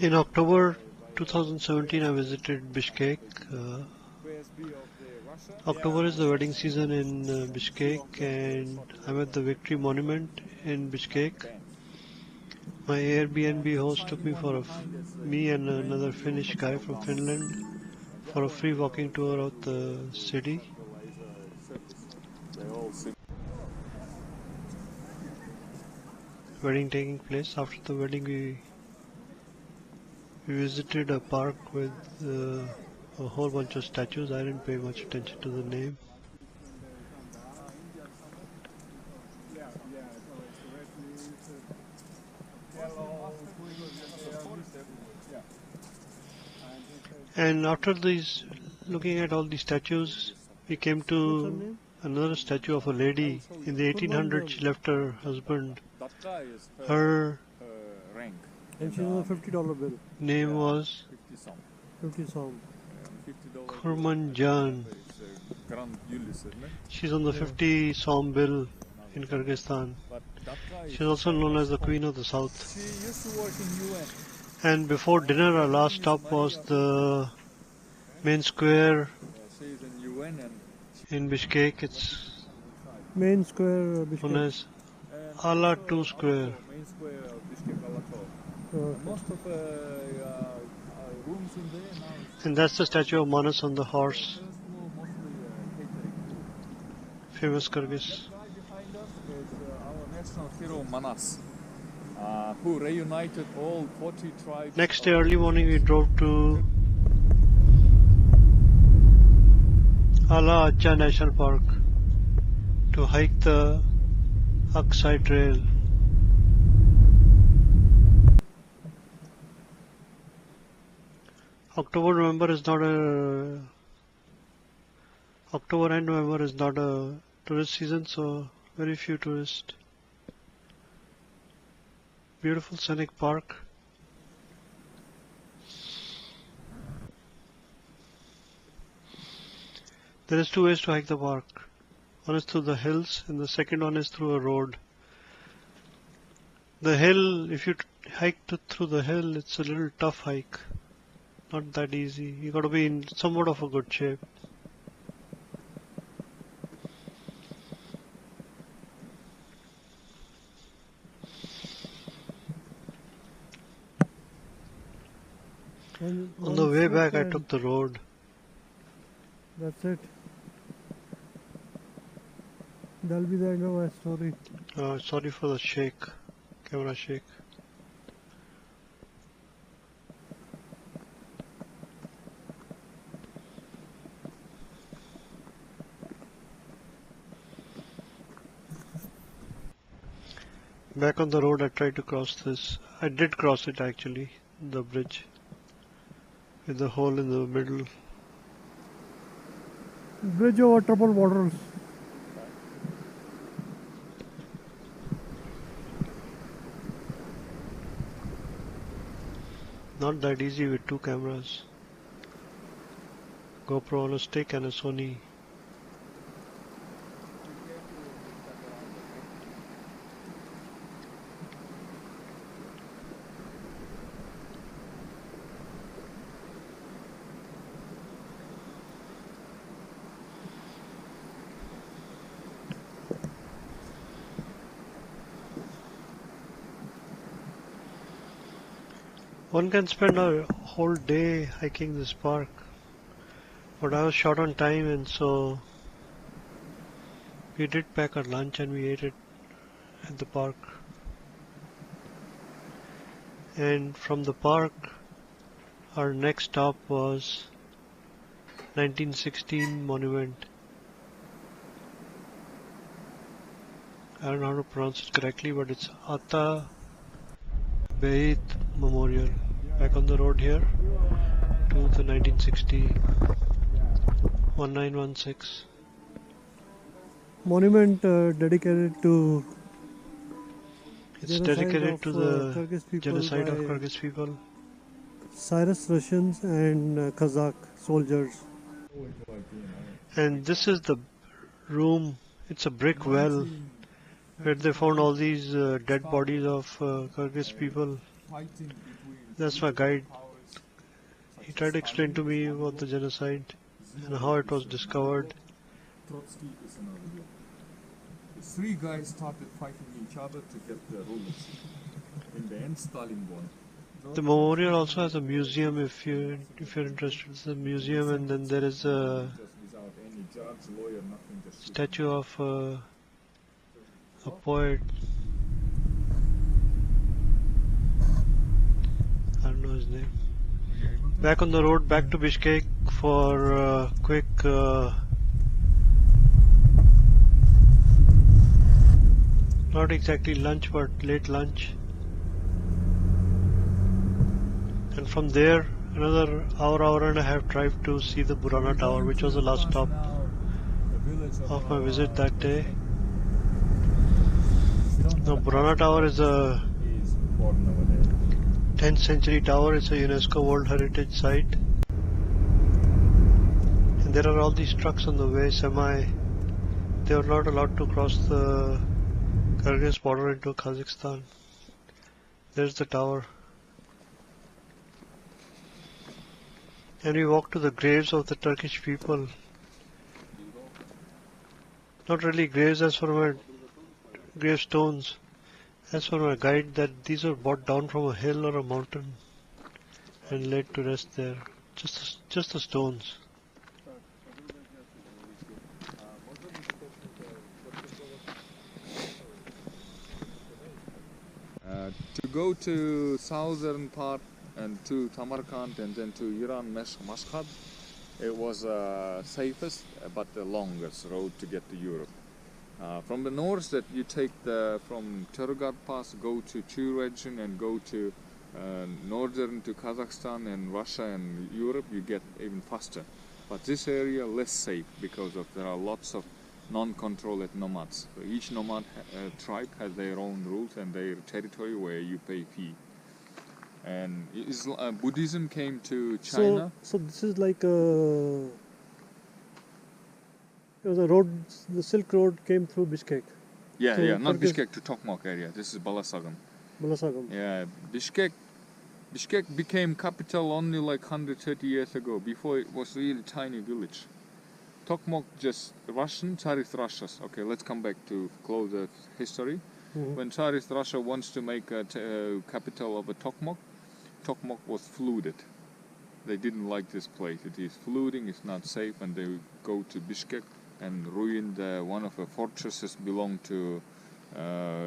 In October 2017, I visited Bishkek. October is the wedding season in Bishkek, and I'm at the Victory Monument in Bishkek. My Airbnb host took me me and another Finnish guy from Finland for a free walking tour of the city. Wedding taking place. After the wedding, we visited a park with a whole bunch of statues. I didn't pay much attention to the name. And after looking at all these statues, we came to another statue of a lady. In the 1800s, she left her husband. Her and she was a $50 bill. Name was 50 som. Kurman Jan. She's on the 50 som bill in Kyrgyzstan. She's also known as the Queen of the South. She used to work in UN. And before dinner, our last stop was the main square in Bishkek. It's main square Bishkek. Known as Ala 2 Square. Main square of Bishkek Ala. Most of rooms in there now. And that's the statue of Manas on the horse. Famous Kyrgyz. Right behind us is our national hero Manas, who reunited all 40 tribes. Next day early morning we drove to Archa National Park to hike the Ata-Beyit trail. October and November is not a tourist season, so very few tourists. Beautiful scenic park. There is two ways to hike the park. One is through the hills and the second one is through a road. The hill, if you hike through the hill, it's a little tough hike. Not that easy. You got to be in somewhat of a good shape. On the way back, I took the road. That's it. That'll be the end of my story. Sorry for the camera shake. Back on the road, I tried to cross this. I did cross it actually, the bridge, with the hole in the middle. Bridge over troubled waters. Not that easy with two cameras. GoPro on a stick and a Sony. One can spend a whole day hiking this park, but I was short on time, and so we did pack our lunch and we ate it at the park. And from the park, our next stop was 1916 monument. I don't know how to pronounce it correctly, but it's Ata-Beyit Memorial. Back on the road here to the 1960 1916 monument dedicated to. It's dedicated to the genocide of Kyrgyz people. Cyrus Russians and Kazakh soldiers. And this is the room. It's a brick well where they found all these dead bodies of Kyrgyz people fighting between That's my guide. powers. He tried to explain to me about the genocide and how it was discovered. Trotsky is another block. The three guys started fighting each other to get the rulership. In the end, Stalin won. The memorial also has a museum if you're interested. It's a museum, and then there is a Just without any judge, lawyer, nothing. Just statue of a poet. I don't know his name. Back on the road back to Bishkek for a quick not exactly lunch but late lunch, and from there another hour and a half drive to see the Burana Tower, which was the last stop of my visit that day. Now Burana Tower is a 10th century tower. It's a UNESCO World Heritage Site, and there are all these trucks on the way, semi. They are not allowed to cross the Kyrgyz border into Kazakhstan. There's the tower, and we walk to the graves of the Turkish people. Not really graves as for my gravestones, as for my guide, that these were brought down from a hill or a mountain and laid to rest there. Just the stones. To go to southern part and to Samarkand and then to Iran, Mashhad, it was safest but the longest road to get to Europe. From the north, that you take from Tergard Pass, go to Chu region and go to northern to Kazakhstan and Russia and Europe, you get even faster. But this area less safe because there are lots of non-controlled nomads. So each nomad tribe has their own rules and their territory where you pay fee. And Buddhism came to China. So this is like the road. The Silk Road came through Bishkek. Yeah, not Bishkek to Tokmak area. This is Balasagam. Balasagam. Yeah, Bishkek became capital only like 130 years ago. Before it was really tiny village. Tokmak just Russian, Tsarist Russia's. Okay, let's come back to closer history. Mm-hmm. When Tsarist Russia wants to make a capital of a Tokmak was flooded. They didn't like this place. It is flooding, it's not safe, and they go to Bishkek and ruin one of the fortresses belonged to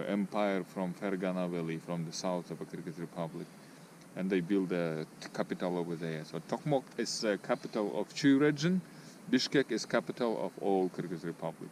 empire from Fergana Valley, from the south of the Kyrgyz Republic. And they build a capital over there. So Tokmak is the capital of Chu region. Bishkek is capital of all Kyrgyz Republic.